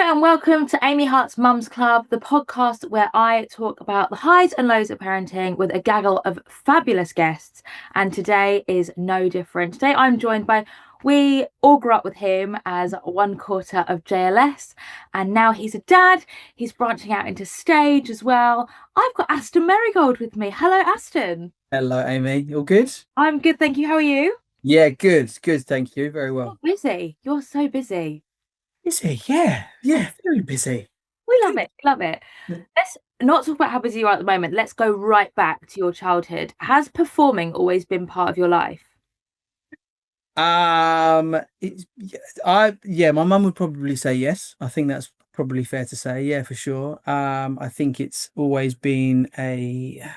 and welcome to Amy Hart's Mums Club, the podcast where I talk about the highs and lows of parenting with a gaggle of fabulous guests. And today is no different. Today I'm joined by, we all grew up with him as one quarter of JLS, and now he's a dad. He's branching out into stage as well. I've got Aston Merrygold with me. Hello, Aston. Hello, Amy. All good? I'm good, thank you. How are you? Yeah, good. Good, thank you. Very You're well. busy. You're so busy. Busy? Yeah, very busy. We love it, love it. Let's not talk about how busy you are at the moment. Let's go right back to your childhood. Has performing always been part of your life? It's yeah, my mum would probably say yes. I think that's probably fair to say. Yeah, for sure. I think it's always been I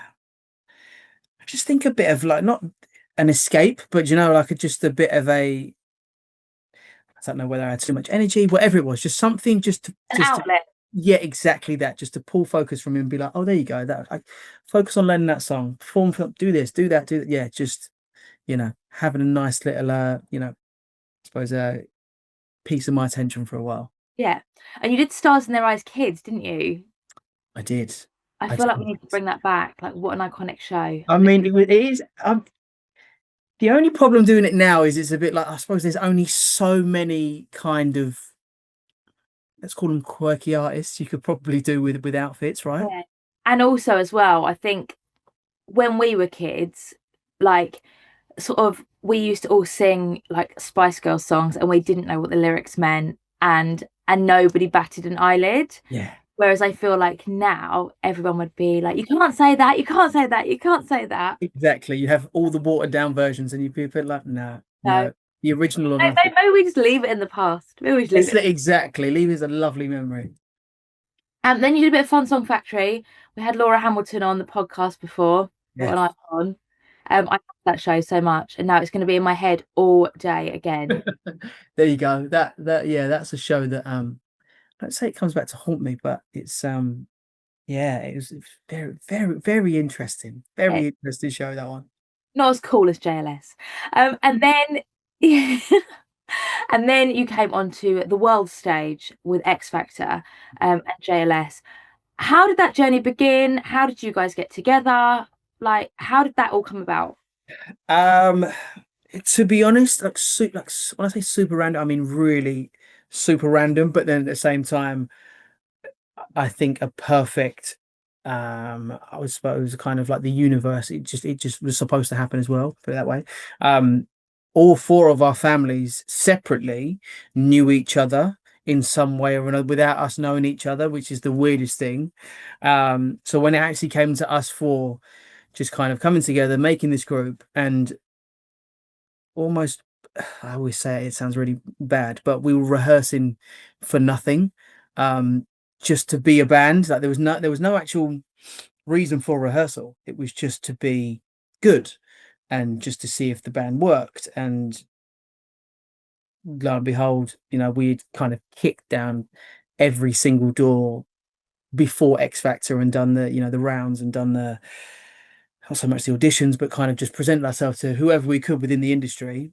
just think a bit of like not an escape, but like just a bit of I don't know whether I had too much energy, whatever it was, just something An outlet. yeah, exactly that. Just to pull focus from him and be like, oh, there you go. That I focus on learning that song, perform, do this, do that, do that. Yeah, just having a nice little I suppose piece of my attention for a while. Yeah. And you did Stars in Their Eyes Kids, didn't you? I did. I I feel like did. we need to bring that back. Like, what an iconic show. I mean, it is. The only problem doing it now is it's a bit like I suppose there's only so many kind of, let's call them quirky artists you could probably do with outfits, right? Yeah. And also as well, I think when we were kids, like sort of we used to all sing like Spice Girls songs and we didn't know what the lyrics meant and nobody batted an eyelid. Yeah. Whereas I feel like now everyone would be like, you can't say that, you can't say that, you can't say that. Exactly. You have all the watered down versions and you'd be a bit like, no, So the original or nothing. maybe we just leave it in the past. Maybe we just leave it. Exactly. Leave is a lovely memory. And then you did a bit of Fun Song Factory. We had Laura Hamilton on the podcast before. What an icon. I love that show so much, and now it's going to be in my head all day again. There you go. That's a show that let's say it comes back to haunt me, but it's it was very, very, very interesting. Very interesting show, that one. Not as cool as JLS. And then and then you came onto the world stage with X Factor and JLS. How did that journey begin? How did you guys get together? Like, how did that all come about? To be honest, like when I say super random, I mean really super random, but then at the same time, I think a perfect I would suppose kind of like the universe, it just was supposed to happen as well, put it that way. All four of our families separately knew each other in some way or another without us knowing each other, which is the weirdest thing. So when it actually came to us four just kind of coming together, making this group, and almost, I always say it sounds really bad, but we were rehearsing for nothing, just to be a band. Like there was no actual reason for rehearsal. It was just to be good and just to see if the band worked. And lo and behold, we'd kind of kicked down every single door before X Factor and done the rounds and done the, not so much the auditions, but kind of just presented ourselves to whoever we could within the industry.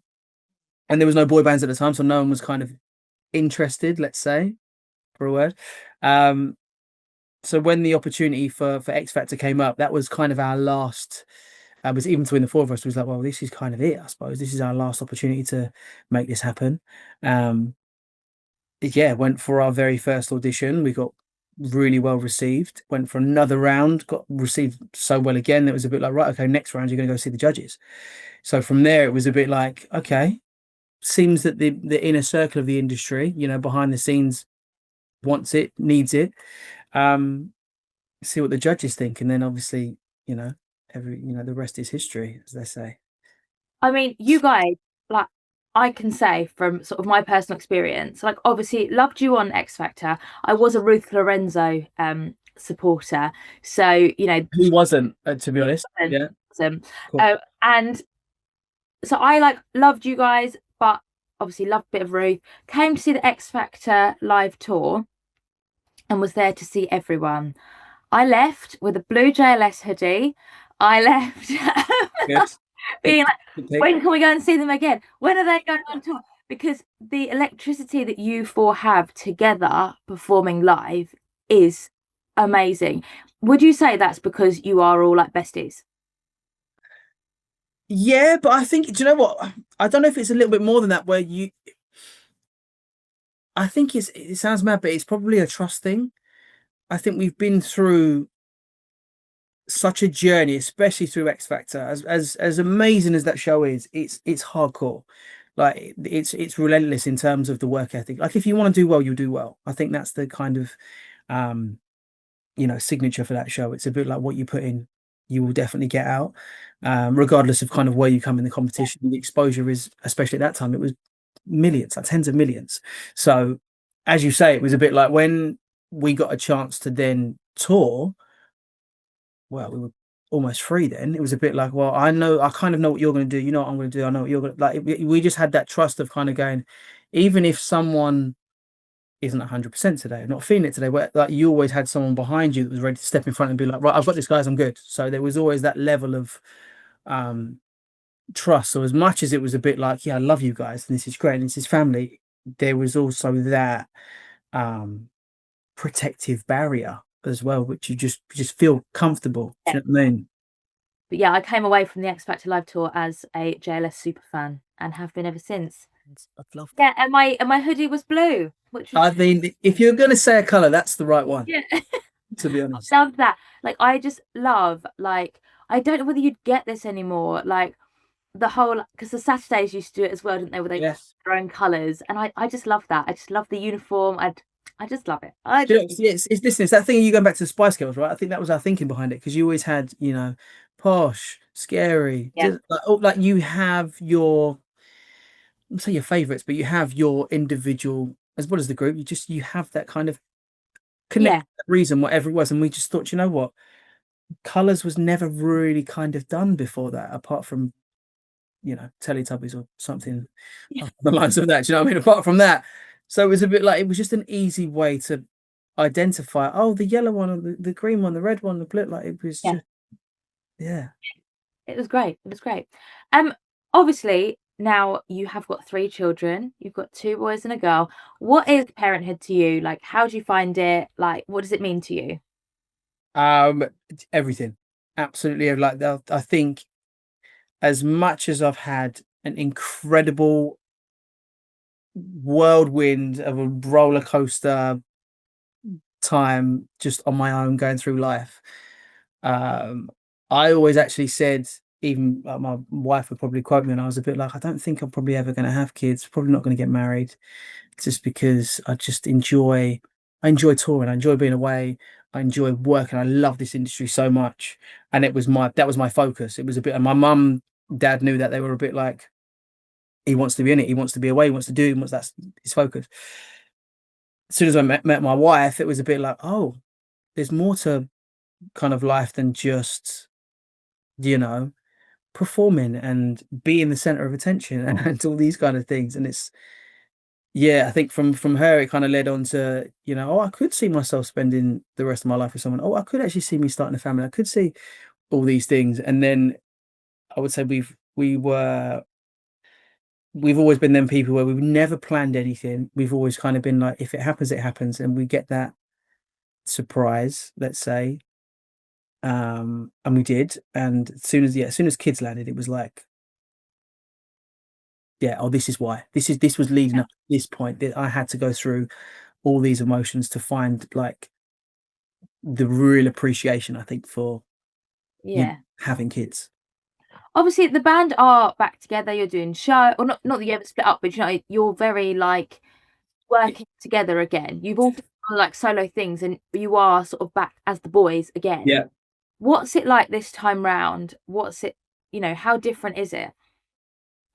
And there was no boy bands at the time, so no one was kind of interested, let's say, for a word. So when the opportunity for X Factor came up, that was kind of our last. Was even between the four of us, was like, well, this is kind of it, I suppose. This is our last opportunity to make this happen. Went for our very first audition. We got really well received. Went for another round, got received so well again. It was a bit like, right, okay, next round you're going to go see the judges. So from there, it was a bit like, okay, seems that the inner circle of the industry, behind the scenes, wants it, needs it. See what the judges think, and then obviously, the rest is history, as they say. I mean, you guys, like, I can say from sort of my personal experience, like, obviously loved you on X Factor. I was a Ruth Lorenzo supporter, so Who wasn't, to be honest. Yeah. Awesome. Cool. And so I like loved you guys, but obviously loved a bit of Ruth. Came to see the X Factor live tour and was there to see everyone. I left with a blue JLS hoodie. I left being like, when can we go and see them again? When are they going on tour? because the electricity that you four have together performing live is amazing. Would you say that's because you are all like besties? Yeah, but I think, do you know what? I don't know if it's a little bit more than that, where I think it sounds mad, but it's probably a trust thing. I think we've been through such a journey, especially through X Factor. As amazing as that show is, it's hardcore. Like it's relentless in terms of the work ethic. Like if you want to do well, you'll do well. I think that's the kind of um signature for that show. It's a bit like what you put in, you will definitely get out, regardless of kind of where you come in the competition. The exposure is, especially at that time, it was millions, like tens of millions. So, as you say, it was a bit like when we got a chance to then tour. Well, we were almost free then. It was a bit like, well, I kind of know what you're going to do. You know what I'm going to do. I know what you're going to like. We just had that trust of kind of going, even if someone isn't 100% today, not feeling it today, where like you always had someone behind you that was ready to step in front and be like, right, I've got this, guys, I'm good. So there was always that level of um trust. So as much as it was a bit like, yeah, I love you guys and this is great and this is family, there was also that um protective barrier as well, which you just feel comfortable. Yeah. Do you know what I mean? But yeah, I came away from the X Factor live tour as a JLS super fan and have been ever since. I'd love that. Yeah, and my hoodie was blue, which was I mean, if you're going to say a color, that's the right one, yeah. to be I honest. love that. Like I just love like I don't know whether you'd get this anymore. Like the whole because the Saturdays used to do it as well, didn't they? Where they Yes. their own colours, and I just love that. I just love the uniform. I just love it. I Do you just know, it's listen, it's that thing you going back to the Spice Girls, right? I think that was our thinking behind it because you always had, posh, scary, yeah just like you have your, I'd say your favorites, but you have your individual as well as the group. You have that kind of connect yeah reason, whatever it was, and we just thought, you know what, colors was never really kind of done before that, apart from Teletubbies or something yeah along the lines of that. Do you know what I mean? Apart from that, so it was a bit like it was just an easy way to identify. Oh, the yellow one, or the green one, the red one, the blue. Like it was yeah. just yeah. It was great. It was great. Um, Obviously now you have got three children. You've got two boys and a girl. What is parenthood to you? Like, how do you find it? Like, what does it mean to you? Um, Everything, absolutely. Like I think as much as I've had an incredible whirlwind of a roller coaster time just on my own going through life. Um, I always actually said, even my wife would probably quote me, and I was a bit like, I don't think I'm probably ever going to have kids, probably not going to get married, just because I enjoy touring, I enjoy being away, I enjoy working, I love this industry so much, and that was my focus. It was a bit, and my mum, dad knew that they were a bit like, he wants to be in it, he wants to be away, he wants to do, he wants that's his focus. As soon as I met my wife, it was a bit like, oh, there's more to kind of life than just, you know, performing and being the center of attention and all these kind of things. And it's yeah, I think from her it kind of led on to, oh, I could see myself spending the rest of my life with someone. Oh, I could actually see me starting a family. I could see all these things. And then I would say we've always been them people where we've never planned anything. We've always kind of been like, if it happens, it happens, and we get that surprise, let's say. And we did. And as soon as kids landed, it was like, yeah, oh, this is why. This was leading Yeah. up to this point that I had to go through all these emotions to find like the real appreciation, I think, for Yeah. having kids. Obviously, the band are back together. You're doing show, or not that you ever split up, but you're very like Y- working together again. You've all done like solo things, and you are sort of back as the boys again. Yeah. What's it like this time round? What's it, how different is it?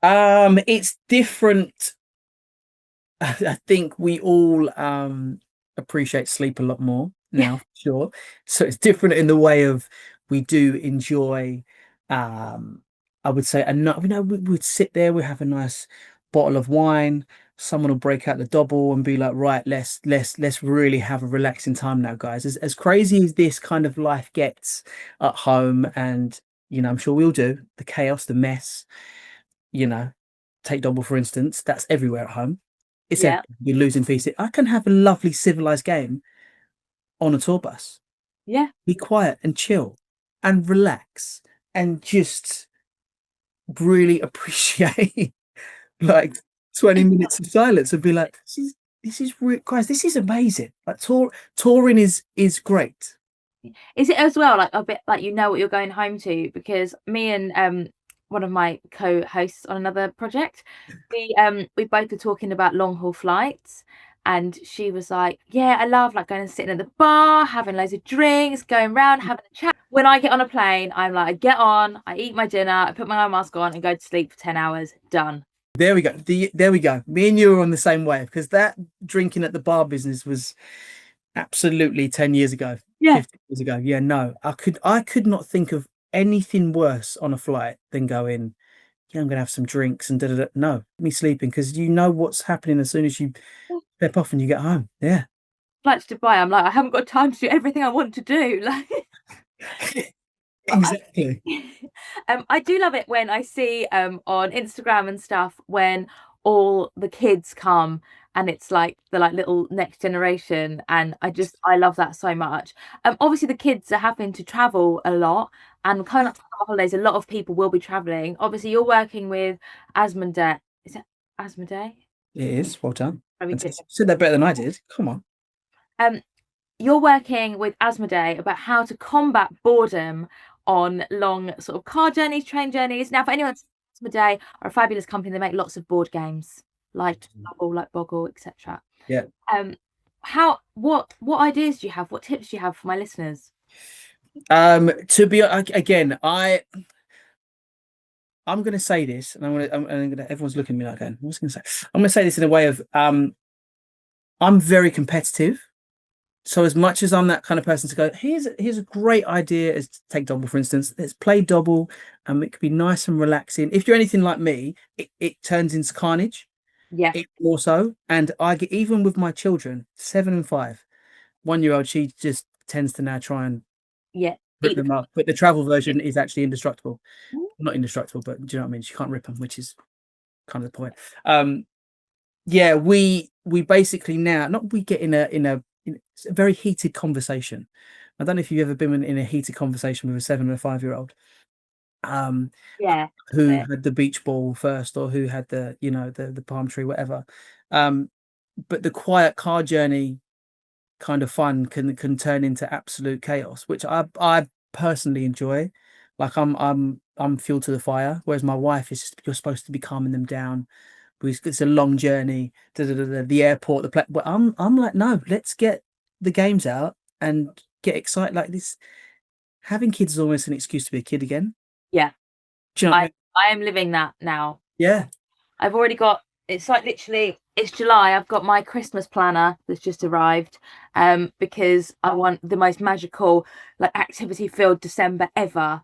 It's different. I think we all appreciate sleep a lot more Yeah. now, for sure. So it's different in the way of we do enjoy I would say we'd sit there, we have a nice bottle of wine, someone will break out the double and be like, right, let's really have a relaxing time now, guys. As crazy as this kind of life gets at home, and I'm sure we'll do the chaos, the mess, you know. take double for instance, that's everywhere at home. It's Yeah. everywhere. You're losing feasting. I can have a lovely civilized game on a tour bus. Yeah. Be quiet and chill and relax and just really appreciate like 20 minutes of silence and be like, guys, this is amazing. Like touring is great. Is it as well like a bit like you know what you're going home to? Because me and one of my co-hosts on another project, we both were talking about long haul flights, and she was like, "Yeah, I love like going and sitting at the bar, having loads of drinks, going around having a chat." When I get on a plane, I'm like, I get on, I eat my dinner, I put my mask on, and go to sleep for 10 hours. Done. There we go. There we go. Me and you are on the same wave because that drinking at the bar business was absolutely 10 years ago, Yeah. 15 years ago. Yeah, no, I could not think of anything worse on a flight than going, yeah, I'm gonna have some drinks and da da da. No, me sleeping because you know what's happening as soon as you step off and you get home. Yeah. Flights to Dubai, I'm like, I haven't got time to do everything I want to do. Like, I Exactly. I do love it when I see on Instagram and stuff when all the kids come and it's like the like little next generation, and I love that so much. Obviously the kids are having to travel a lot, and coming up to the holidays, a lot of people will be traveling. Obviously you're working with Asmodee. Is it Asmodee? It is. Well done. Very good. Fantastic. Said that better than I did. Come on. Um, you're working with Asmodee about how to combat boredom on long sort of car journeys, train journeys. Now, for anyone, Asmodee are a fabulous company. They make lots of board games, like Boggle, etc. Yeah. What ideas do you have? What tips do you have for my listeners? To be again, I'm going to say this, and everyone's looking at me like, going, what's going to say? I'm going to say this in a way of, I'm very competitive. So as much as I'm that kind of person to go, here's a great idea as to take double, for instance, let's play double, and it could be nice and relaxing. If you're anything like me, it turns into carnage. Yeah, It also, and I get even with my children, 7 and 5, 1-year-old, she just tends to now try and yeah. rip Eat them up. But the travel version the is actually indestructible. food. Not indestructible, but do you know what I mean? She can't rip them, which is kind of the point. Yeah, we basically now, not we get it's a very heated conversation. I don't know if you've ever been in a heated conversation with a 7 or a 5-year-old, Yeah, who yeah, had the beach ball first, or who had the palm tree, whatever. But the quiet car journey kind of fun can turn into absolute chaos, which I personally enjoy. Like I'm fuel to the fire, whereas my wife is just, you're supposed to be calming them down. It's a long journey, the airport, but I'm like, no, let's get the games out and get excited. Like this, having kids is almost an excuse to be a kid again. yeah. Do you know what I mean? I am living that now. Yeah. I've already got, it's like literally it's July. I've got my Christmas planner that's just arrived because I want the most magical like activity filled December ever.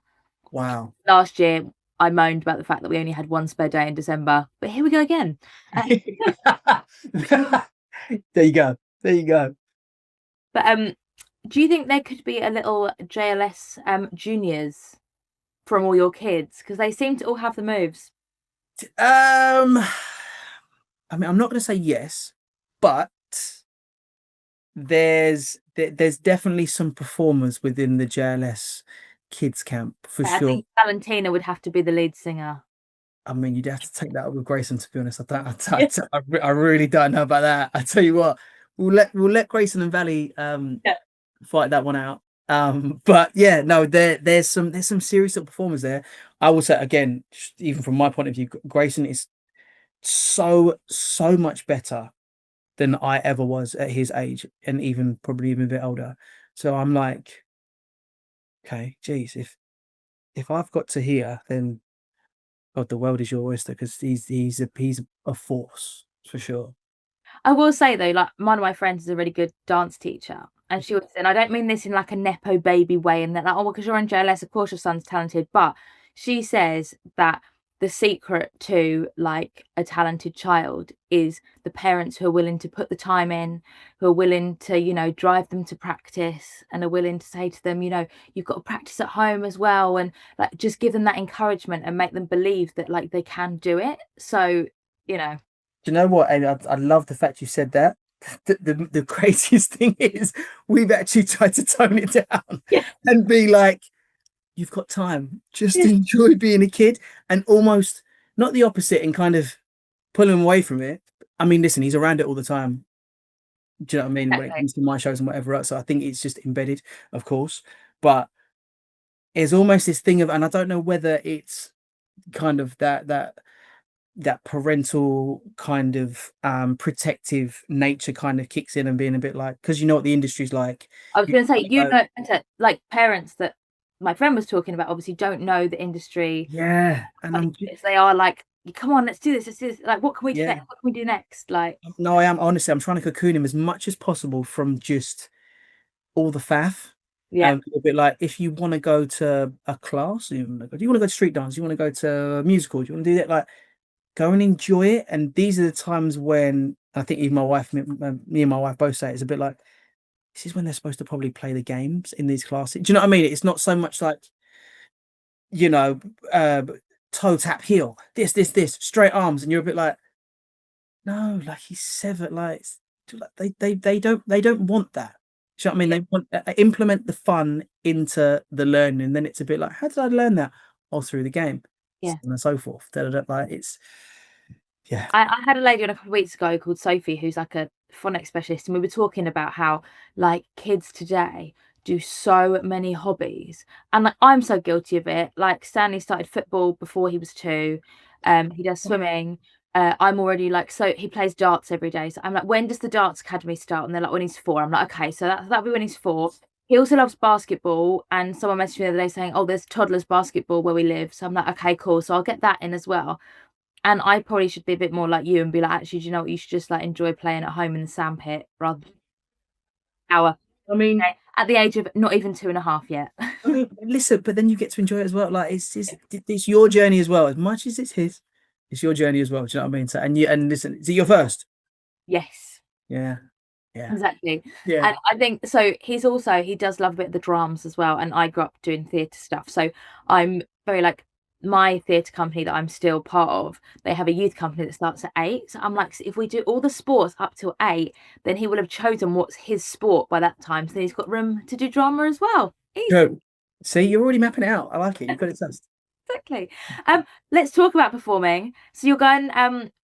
Wow. Last year I moaned about the fact that we only had one spare day in December, but here we go again. There you go. There you go. But do you think there could be a little JLS juniors from all your kids, because they seem to all have the moves? I mean, I'm not going to say yes, but there's definitely some performers within the JLS kids camp for I sure. think Valentina would have to be the lead singer. I mean, you'd have to take that up with Grayson, to be honest. I really don't know about that. I tell you what, we'll let Grayson and Valley Yeah. fight that one out. But yeah, no, there's some serious little performers there. I will say again, even from my point of view, Grayson is so much better than I ever was at his age, and even probably even a bit older. So I'm like, okay, geez, if I've got to here, then God, the world is your oyster, because he's a force for sure. I will say though, like one of my friends is a really good dance teacher, and she was, and I don't mean this in like a nepo baby way, and that like, oh, well, because you're in JLS, of course your son's talented. But she says that the secret to like a talented child is the parents who are willing to put the time in, who are willing to, drive them to practice and are willing to say to them, you've got to practice at home as well. And like just give them that encouragement and make them believe that like they can do it. So, you know, Do you know what, Amy? I love the fact you said that. The craziest thing is we've actually tried to tone it down yeah, and be like, you've got time. Just yeah, enjoy being a kid and almost not the opposite and kind of pull him away from it. I mean, listen, he's around it all the time. Do you know what I mean? When it exactly. comes to my shows and whatever else. So I think it's just embedded, of course. But it's almost this thing of, and I don't know whether it's kind of that parental kind of protective nature kind of kicks in and being a bit like, because you know what the industry's like. I was You going to say, kind of go, like parents that my friend was talking about obviously don't know the industry. yeah, and Like, I'm they are like, come on, let's do this. Let's do this. Like, what can we do yeah. next? What can we do next? Like, No, I am honestly, I'm trying to cocoon him as much as possible from just all the faff. yeah, A bit like if you want to go to a class, do you want to go to street dance? You want to go to a musical? Do you want to do that? Like, go and enjoy it. And these are the times when I think even me and my wife both say it's a bit like this is when they're supposed to probably play the games in these classes. Do you know what I mean? It's not so much like, you know, uh, toe tap heel, this, straight arms, and you're a bit like, no, like he's seven, like they don't want that. Do you know what I mean? yeah, They want implement the fun into the learning, and then it's a bit like, how did I learn that? All through the game, so yeah. on and so forth. Like it's yeah, I had a lady on a couple of weeks ago called Sophie, who's like a phonics specialist, and we were talking about how like kids today do so many hobbies, and like I'm so guilty of it. Like Stanley started football before he was 2. He does swimming. I'm already like, so he plays darts every day. So I'm like, when does the darts academy start? And they're like, when he's 4. I'm like, okay, so that'll be when he's 4. He also loves basketball, and someone messaged me the other day saying, "Oh, there's toddlers basketball where we live." So I'm like, okay, cool. So I'll get that in as well. And I probably should be a bit more like you and be like, actually, do you know what? You should just like enjoy playing at home in the sandpit rather than hour. I mean, Okay, at the age of not even 2.5 yet. listen, but then you get to enjoy it as well. Like it's your journey as well, as much as it's his. It's your journey as well. Do you know what I mean? So and listen, is it your first? Yes, Yeah, yeah, exactly. yeah. And I think so. He does love a bit of the drums as well. And I grew up doing theatre stuff, so I'm very like my theatre company that I'm still part of. They have a youth company that starts at 8. So I'm like, so if we do all the sports up till 8, then he will have chosen what's his sport by that time. So then he's got room to do drama as well. Easy. Go. See, you're already mapping it out. I like it. You've got it first. Exactly. Let's talk about performing. So you're going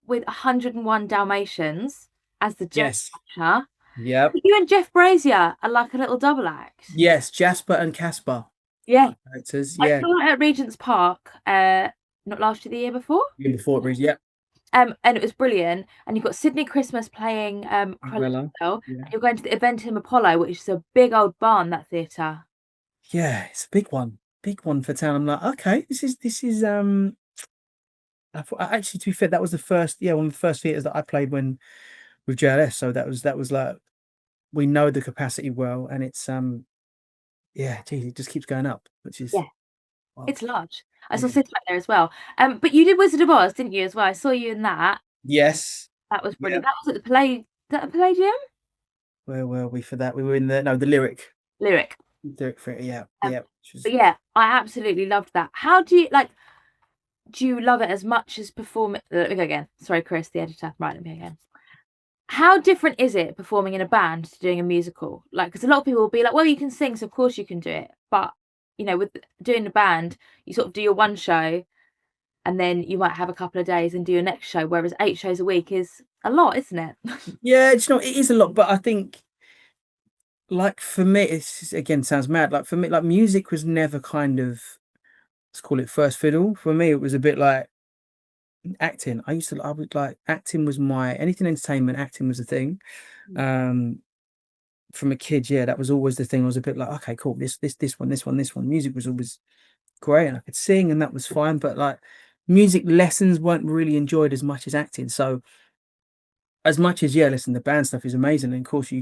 with 101 Dalmatians as the judge. Yes. Yep. You and Jeff Brazier are like a little double act. Yes. Jasper and Casper Yeah. characters. I Yeah. saw it at Regent's Park, not last year, the year before. Even before it was, yep. And it was brilliant. And you've got Sydney Christmas playing Cruella, Umbrella. and Yeah. you're going to the event in Apollo, which is a big old barn, that theatre. Yeah. It's a big one. Big one for town. I'm like, okay, this is actually, to be fair, that was the first, yeah, one of the first theatres that I played when with JLS. So that was like we know the capacity well, and it's yeah, geez, it just keeps going up, which is Yeah, well, it's large. I saw yeah. Sid back there as well. But you did Wizard of Oz, didn't you, as well? I saw you in that. Yes. That was Yeah. brilliant. That was at the play. Is that a Palladium? Where were we for that? We were in the Lyric. lyric for it. Yeah, Um, yeah. Which was but yeah, I absolutely loved that. How do you like? Do you love it as much as performing? Let me go again. Sorry, Chris, the editor. Right, let me go again. How different is it performing in a band to doing a musical? Like, because a lot of people will be like, "Well, you can sing, so of course you can do it." But with doing a band, you sort of do your one show, and then you might have a couple of days and do your next show. Whereas 8 shows a week is a lot, isn't it? yeah. It's not. It is a lot, but I think like for me, it's again sounds mad. Like for me, like music was never kind of let's call it first fiddle. For me, it was a bit like acting. I would like acting was my anything entertainment. Acting was a thing. Um, from a kid, yeah, that was always the thing. I was a bit like, okay, cool. This one. Music was always great, and I could sing, and that was fine. But like, music lessons weren't really enjoyed as much as acting. So as much as yeah, listen, the band stuff is amazing, and of course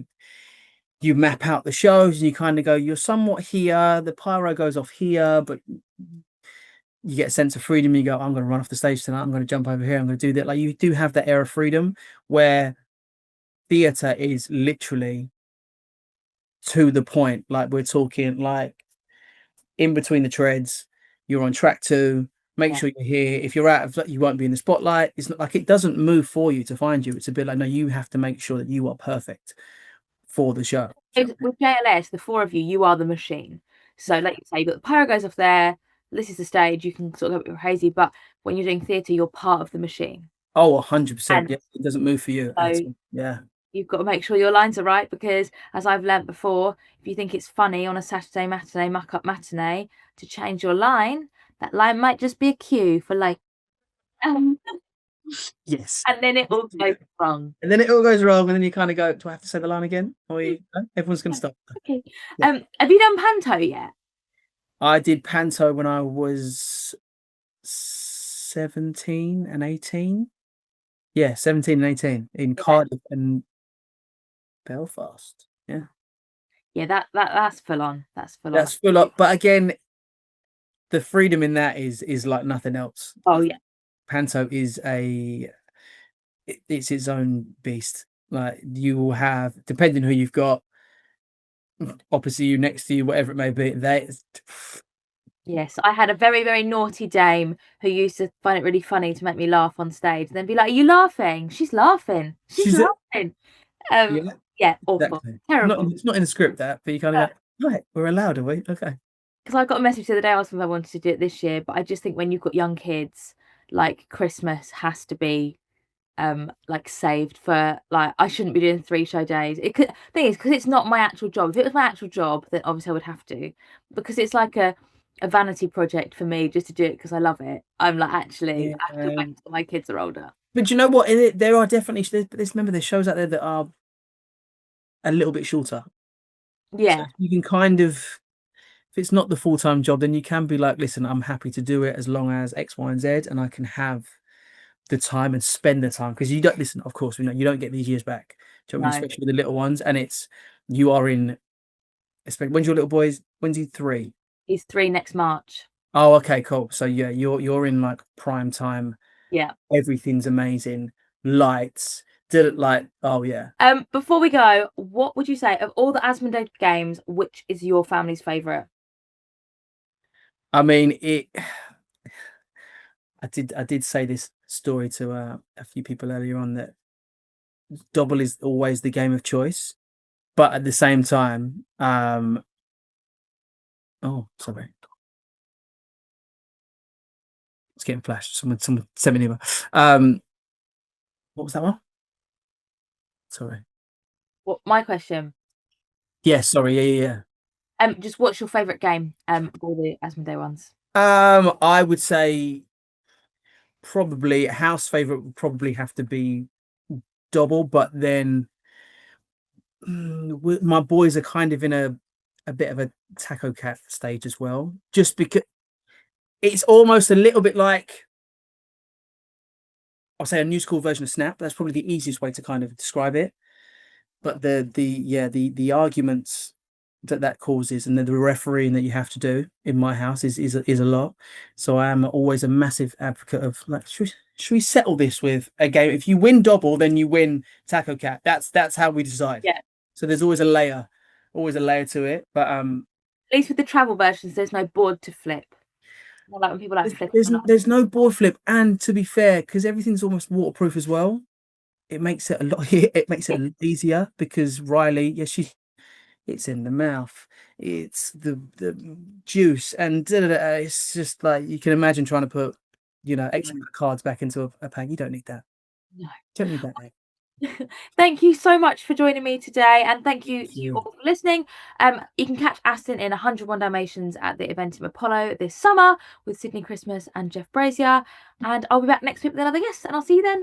you map out the shows, and you kind of go, you're somewhat here. The pyro goes off here, but you get a sense of freedom. You go, I'm going to run off the stage tonight. I'm going to jump over here. I'm going to do that. Like you do have that air of freedom where theatre is literally to the point. Like we're talking like in between the treads, you're on track two. Make Yeah. sure you're here. If you're out of, you won't be in the spotlight. It's not like it doesn't move for you to find you. It's a bit like, no, you have to make sure that you are perfect for the show. With JLS, the four of you, you are the machine. So, like you say, you've got the pyro goes off there. This is the stage. You can sort of go a bit crazy, but when you're doing theatre, you're part of the machine. Oh, 100%. And Yeah, it doesn't move for you at so all. Yeah. you've got to make sure your lines are right because, as I've learnt before, if you think it's funny on a Saturday matinee, muck-up matinee, to change your line, that line might just be a cue for like, Yes. and then it all Yeah. goes wrong. And then it all goes wrong, and then you kind of go, "Do I have to say the line again?" Or no? Everyone's going to stop. Okay. Yeah. Have you done panto yet? I did panto when I was 17 and 18. Yeah, 17 and 18 in Yeah. Cardiff and Belfast. Yeah. Yeah, that's full on. That's full on. That's full up. But again, the freedom in that is like nothing else. Oh yeah. Panto is it's its own beast. Like you will have, depending who you've got opposite you, next to you, whatever it may be, Yes, I had a very, very naughty dame who used to find it really funny to make me laugh on stage, and then be like, "Are you laughing? She's laughing. She's she's a, laughing." yeah, Yeah, awful, exactly. terrible. It's not in the script that, but you kind of go, right, we're allowed, are we? Okay. Because I got a message the other day asking if I wanted to do it this year, but I just think when you've got young kids, like Christmas has to be like saved for like I shouldn't be doing 3 show days. It could thing is because it's not my actual job. If it was my actual job, then obviously I would have to. Because it's like a vanity project for me just to do it because I love it. I'm like actually I have to wait until my kids are older. But you know what? There are definitely remember there's shows out there that are a little bit shorter. So Yeah. you can kind of, if it's not the full-time job, then you can be like, listen, I'm happy to do it as long as X, Y, and Z, and I can have the time and spend the time because you don't listen. Of course, we know you don't get these years back. Do you know what I mean? No. Especially with the little ones, and you are in. When's your little boys? When's he 3? He's 3 next March. Oh, okay, cool. So yeah, you're in like prime time. Yeah. Everything's amazing. Lights. Did it like, oh yeah. Before we go, what would you say of all the Asmodee games, which is your family's favourite? I mean, I did say this story to a few people earlier on that double is always the game of choice, but at the same time, oh, sorry. It's getting flashed. Someone sent me an email. What was that one? Sorry. What my question? Yeah, sorry. Yeah. Just what's your favourite game? Of all the Asmodee ones. I would say probably house favorite would probably have to be double, but then my boys are kind of in a bit of a taco cat stage as well, just because it's almost a little bit like I'll say a new school version of Snap. That's probably the easiest way to kind of describe it. But the arguments that causes and the refereeing that you have to do in my house is a lot. So I am always a massive advocate of like, should we settle this with a game? If you win double, then you win Taco Cat. That's how we decide. Yeah. So there's always a layer to it. But At least with the travel versions, there's no board to flip. Not like when people like flip. there's no board flip, and to be fair, because everything's almost waterproof as well, it makes it a lot. It makes it a lot easier because Riley, yeah, it's in the mouth, it's the juice, and it's just like you can imagine trying to put, X amount of cards back into a pack. You don't need that. No. Don't need that, mate. Thank you so much for joining me today, and thank you to you all for listening. You can catch Aston in 101 Dalmatians at the event in Apollo this summer with Sydney Christmas and Jeff Brazier, and I'll be back next week with another guest, and I'll see you then.